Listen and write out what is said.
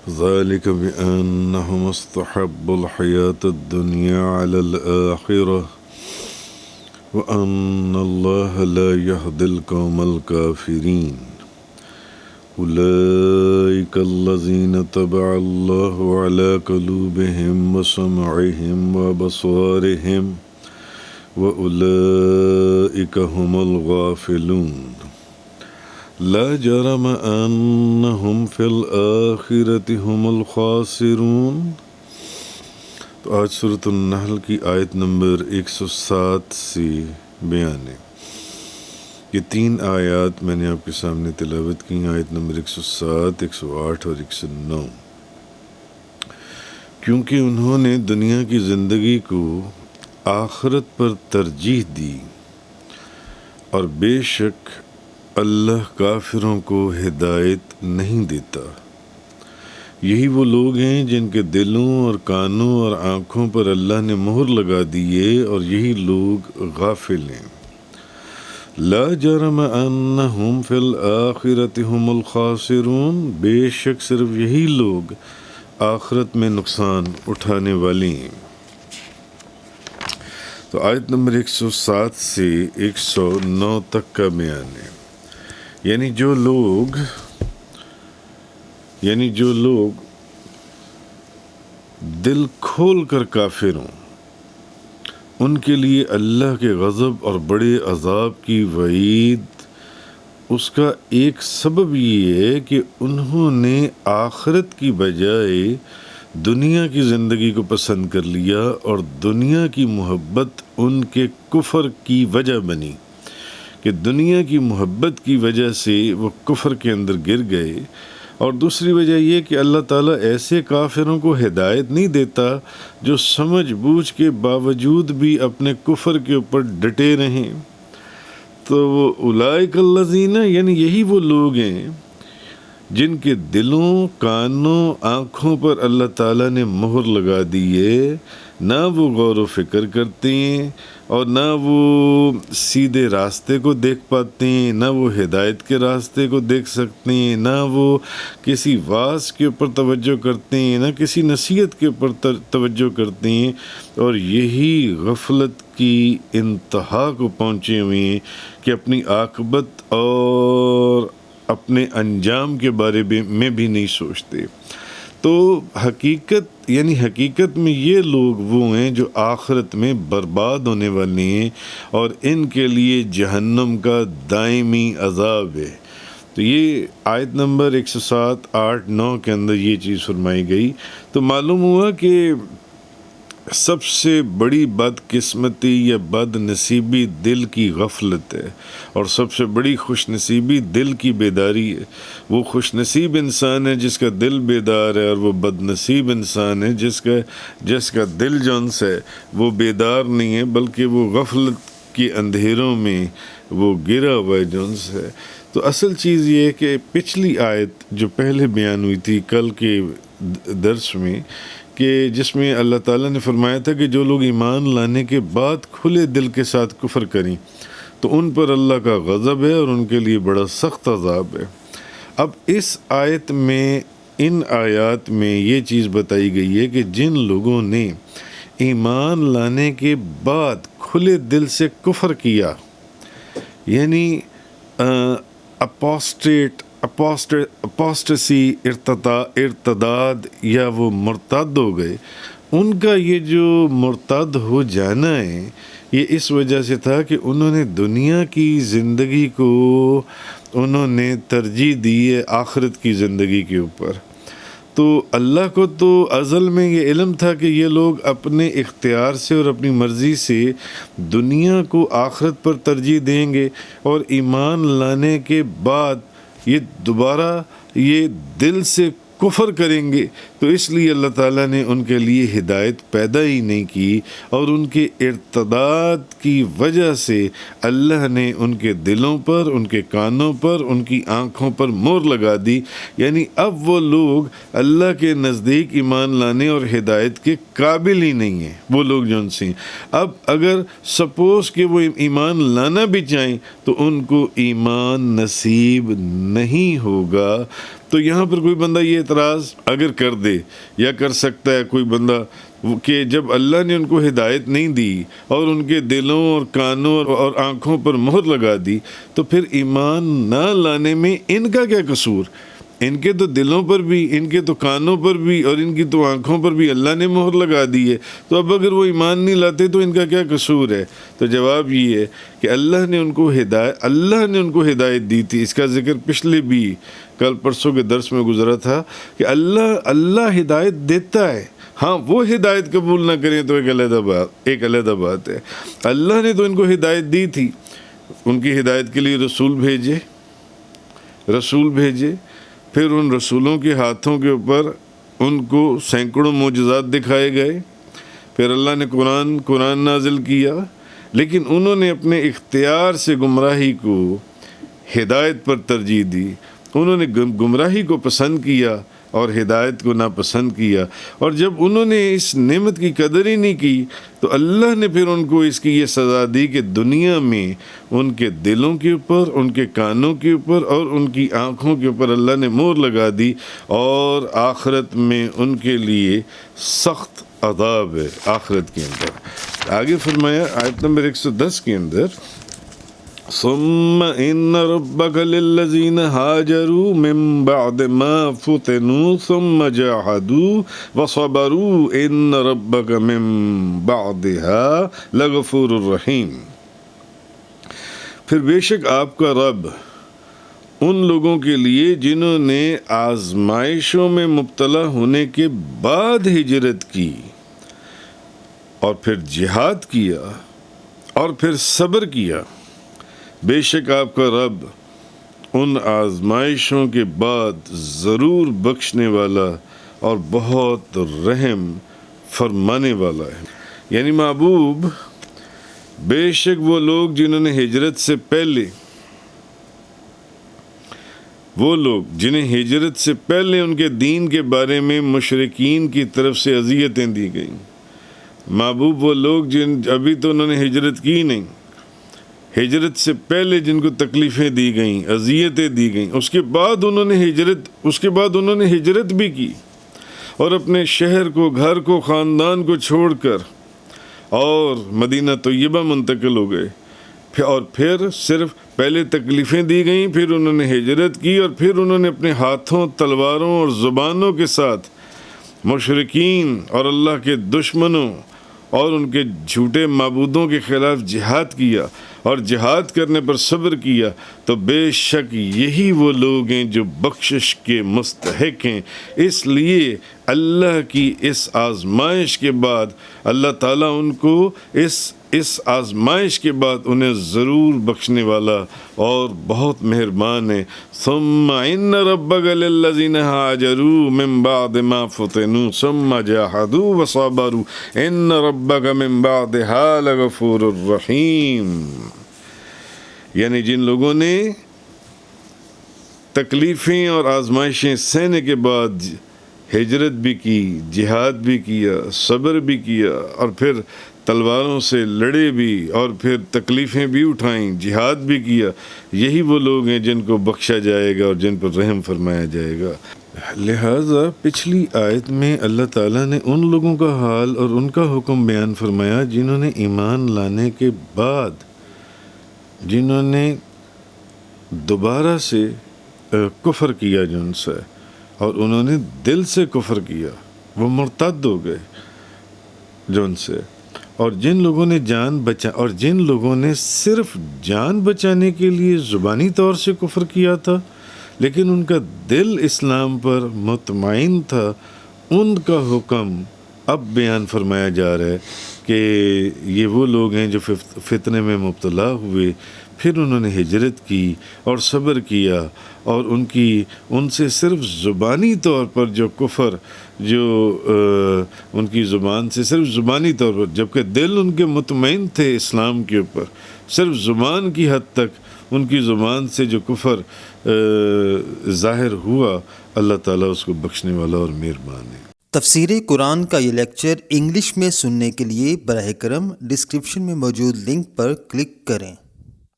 ذلك بأنهم استحبوا الحياة الدنيا على الآخرة وأن الله لا يهدي القوم الكافرين أولئك الذين طبع الله على قلوبهم وسمعهم وأبصارهم وأولئك هم الغافلون لا جرم أنهم في الآخرة هم الخاسرون۔ تو آج سورۃ النحل کی آیت نمبر 107 سے بیان ہے۔ یہ 3 آیات میں نے آپ کے سامنے تلاوت کی، آیت نمبر 107، 108 اور 109۔ کیونکہ انہوں نے دنیا کی زندگی کو آخرت پر ترجیح دی، اور بے شک اللہ کافروں کو ہدایت نہیں دیتا۔ یہی وہ لوگ ہیں جن کے دلوں اور کانوں اور آنکھوں پر اللہ نے مہر لگا دیے، اور یہی لوگ غافل ہیں۔ لا جرم انہم فی الآخرۃ ہم الخاسرون، بے شک صرف یہی لوگ آخرت میں نقصان اٹھانے والے ہیں۔ تو آیت نمبر 107 سے 109 تک کا بیان ہے۔ یعنی جو لوگ دل کھول کر کافر ہوں، ان کے لیے اللہ کے غضب اور بڑے عذاب کی وعید، اس کا ایک سبب یہ ہے کہ انہوں نے آخرت کی بجائے دنیا کی زندگی کو پسند کر لیا، اور دنیا کی محبت ان کے کفر کی وجہ بنی، کہ دنیا کی محبت کی وجہ سے وہ کفر کے اندر گر گئے۔ اور دوسری وجہ یہ کہ اللہ تعالیٰ ایسے کافروں کو ہدایت نہیں دیتا جو سمجھ بوجھ کے باوجود بھی اپنے کفر کے اوپر ڈٹے رہیں۔ تو وہ اولئک الذین، یعنی یہی وہ لوگ ہیں جن کے دلوں، کانوں، آنکھوں پر اللہ تعالیٰ نے مہر لگا دی ہے، نہ وہ غور و فکر کرتے ہیں، اور نہ وہ سیدھے راستے کو دیکھ پاتے ہیں، نہ وہ ہدایت کے راستے کو دیکھ سکتے ہیں، نہ وہ کسی واعظ کے اوپر توجہ کرتے ہیں، نہ کسی نصیحت کے اوپر توجہ کرتے ہیں، اور یہی غفلت کی انتہا کو پہنچے ہوئے ہیں کہ اپنی عاقبت اور اپنے انجام کے بارے میں بھی نہیں سوچتے۔ تو حقیقت میں یہ لوگ وہ ہیں جو آخرت میں برباد ہونے والے ہیں، اور ان کے لیے جہنم کا دائمی عذاب ہے۔ تو یہ آیت نمبر 107، 8، 9 کے اندر یہ چیز فرمائی گئی۔ تو معلوم ہوا کہ سب سے بڑی بدقسمتی یا بد نصیبی دل کی غفلت ہے، اور سب سے بڑی خوش نصیبی دل کی بیداری ہے۔ وہ خوش نصیب انسان ہے جس کا دل بیدار ہے، اور وہ بد نصیب انسان ہے جس کا دل جونس ہے وہ بیدار نہیں ہے، بلکہ وہ غفلت کے اندھیروں میں وہ گرا ہوا جونس ہے۔ تو اصل چیز یہ ہے کہ پچھلی آیت جو پہلے بیان ہوئی تھی کل کے درس میں، کہ جس میں اللہ تعالیٰ نے فرمایا تھا کہ جو لوگ ایمان لانے کے بعد کھلے دل کے ساتھ کفر کریں تو ان پر اللہ کا غضب ہے، اور ان کے لیے بڑا سخت عذاب ہے۔ اب اس آیت میں، ان آیات میں یہ چیز بتائی گئی ہے کہ جن لوگوں نے ایمان لانے کے بعد کھلے دل سے کفر کیا، یعنی اپوسٹسی، ارتداد، یا وہ مرتد ہو گئے، ان کا یہ جو مرتد ہو جانا ہے یہ اس وجہ سے تھا کہ انہوں نے دنیا کی زندگی کو انہوں نے ترجیح دی ہے آخرت کی زندگی کے اوپر۔ تو اللہ کو تو ازل میں یہ علم تھا کہ یہ لوگ اپنے اختیار سے اور اپنی مرضی سے دنیا کو آخرت پر ترجیح دیں گے، اور ایمان لانے کے بعد یہ دوبارہ یہ دل سے کفر کریں گے، تو اس لیے اللہ تعالیٰ نے ان کے لیے ہدایت پیدا ہی نہیں کی، اور ان کے ارتداد کی وجہ سے اللہ نے ان کے دلوں پر، ان کے کانوں پر، ان کی آنکھوں پر مہر لگا دی۔ یعنی اب وہ لوگ اللہ کے نزدیک ایمان لانے اور ہدایت کے قابل ہی نہیں ہیں، وہ لوگ جو ان سے اب اگر سپوز کہ وہ ایمان لانا بھی چاہیں تو ان کو ایمان نصیب نہیں ہوگا۔ تو یہاں پر کوئی بندہ یہ اعتراض اگر کر دے یا کر سکتا ہے کوئی بندہ کہ جب اللہ نے ان کو ہدایت نہیں دی اور ان کے دلوں اور کانوں اور آنکھوں پر مہر لگا دی، تو پھر ایمان نہ لانے میں ان کا کیا قصور؟ ان کے تو دلوں پر بھی، ان کے تو کانوں پر بھی، اور ان کی تو آنکھوں پر بھی اللہ نے مہر لگا دی ہے، تو اب اگر وہ ایمان نہیں لاتے تو ان کا کیا قصور ہے؟ تو جواب یہ ہے کہ اللہ نے ان کو ہدایت دی تھی۔ اس کا ذکر پچھلے بھی کل پرسوں کے درس میں گزرا تھا کہ اللہ ہدایت دیتا ہے، ہاں وہ ہدایت قبول نہ کریں تو ایک علیحدہ بات ہے۔ اللہ نے تو ان کو ہدایت دی تھی، ان کی ہدایت کے لیے رسول بھیجے، پھر ان رسولوں کے ہاتھوں کے اوپر ان کو سینکڑوں معجزات دکھائے گئے، پھر اللہ نے قرآن نازل کیا، لیکن انہوں نے اپنے اختیار سے گمراہی کو ہدایت پر ترجیح دی، انہوں نے گمراہی کو پسند کیا اور ہدایت کو ناپسند کیا، اور جب انہوں نے اس نعمت کی قدر ہی نہیں کی تو اللہ نے پھر ان کو اس کی یہ سزا دی کہ دنیا میں ان کے دلوں کے اوپر، ان کے کانوں کے اوپر اور ان کی آنکھوں کے اوپر اللہ نے مہر لگا دی، اور آخرت میں ان کے لیے سخت عذاب ہے آخرت کے اندر۔ آگے فرمایا آیت نمبر 110 کے اندر، ثم ان ربك للذين هاجروا من بعد ما فتنوا ثم جاهدوا وصبروا ان ربك من بعدها لغفور رحیم۔ پھر بے شک آپ کا رب ان لوگوں کے لیے جنہوں نے آزمائشوں میں مبتلا ہونے کے بعد ہجرت کی اور پھر جہاد کیا اور پھر صبر کیا، بے شک آپ کا رب ان آزمائشوں کے بعد ضرور بخشنے والا اور بہت رحم فرمانے والا ہے۔ یعنی محبوب، بے شک وہ لوگ جنہوں نے ہجرت سے پہلے، جنہیں ہجرت سے پہلے ان کے دین کے بارے میں مشرکین کی طرف سے اذیتیں دی گئیں، محبوب وہ لوگ ابھی تو انہوں نے ہجرت کی نہیں، ہجرت سے پہلے جن کو تکلیفیں دی گئیں، اذیتیں دی گئیں، اس کے بعد انہوں نے ہجرت بھی کی اور اپنے شہر کو، گھر کو، خاندان کو چھوڑ کر اور مدینہ طیبہ منتقل ہو گئے، اور پھر صرف پہلے تکلیفیں دی گئیں، پھر انہوں نے ہجرت کی، اور پھر انہوں نے اپنے ہاتھوں، تلواروں اور زبانوں کے ساتھ مشرکین اور اللہ کے دشمنوں اور ان کے جھوٹے معبودوں کے خلاف جہاد کیا اور جہاد کرنے پر صبر کیا، تو بے شک یہی وہ لوگ ہیں جو بخشش کے مستحق ہیں۔ اس لیے اللہ کی اس آزمائش کے بعد اللہ تعالیٰ ان کو اس آزمائش کے بعد انہیں ضرور بخشنے والا اور بہت مہربان ہے۔ ثم ان ربک للذین ہاجروا من بعد ما فتنوا ثم جاہدوا وصبروا ان ربک من بعدها لغفور الرحیم۔ یعنی جن لوگوں نے تکلیفیں اور آزمائشیں سہنے کے بعد ہجرت بھی کی، جہاد بھی کیا، صبر بھی کیا، اور پھر تلواروں سے لڑے بھی، اور پھر تکلیفیں بھی اٹھائیں، جہاد بھی کیا، یہی وہ لوگ ہیں جن کو بخشا جائے گا اور جن پر رحم فرمایا جائے گا۔ لہٰذا پچھلی آیت میں اللہ تعالیٰ نے ان لوگوں کا حال اور ان کا حکم بیان فرمایا جنہوں نے ایمان لانے کے بعد، جنہوں نے دوبارہ سے کفر کیا جن سے، اور انہوں نے دل سے کفر کیا، وہ مرتد ہو گئے جن سے، اور جن لوگوں نے صرف جان بچانے کے لیے زبانی طور سے کفر کیا تھا لیکن ان کا دل اسلام پر مطمئن تھا، ان کا حکم اب بیان فرمایا جا رہا ہے کہ یہ وہ لوگ ہیں جو فتنے میں مبتلا ہوئے، پھر انہوں نے ہجرت کی اور صبر کیا، اور ان سے صرف زبانی طور پر جو کفر جو ان کی زبان سے صرف زبانی طور پر، جبکہ دل ان کے مطمئن تھے اسلام کے اوپر، صرف زبان کی حد تک ان کی زبان سے جو کفر ظاہر ہوا، اللہ تعالیٰ اس کو بخشنے والا اور مہربان ہے۔ تفسیر قرآن کا یہ لیکچر انگلش میں سننے کے لیے براہ کرم ڈسکرپشن میں موجود لنک پر کلک کریں۔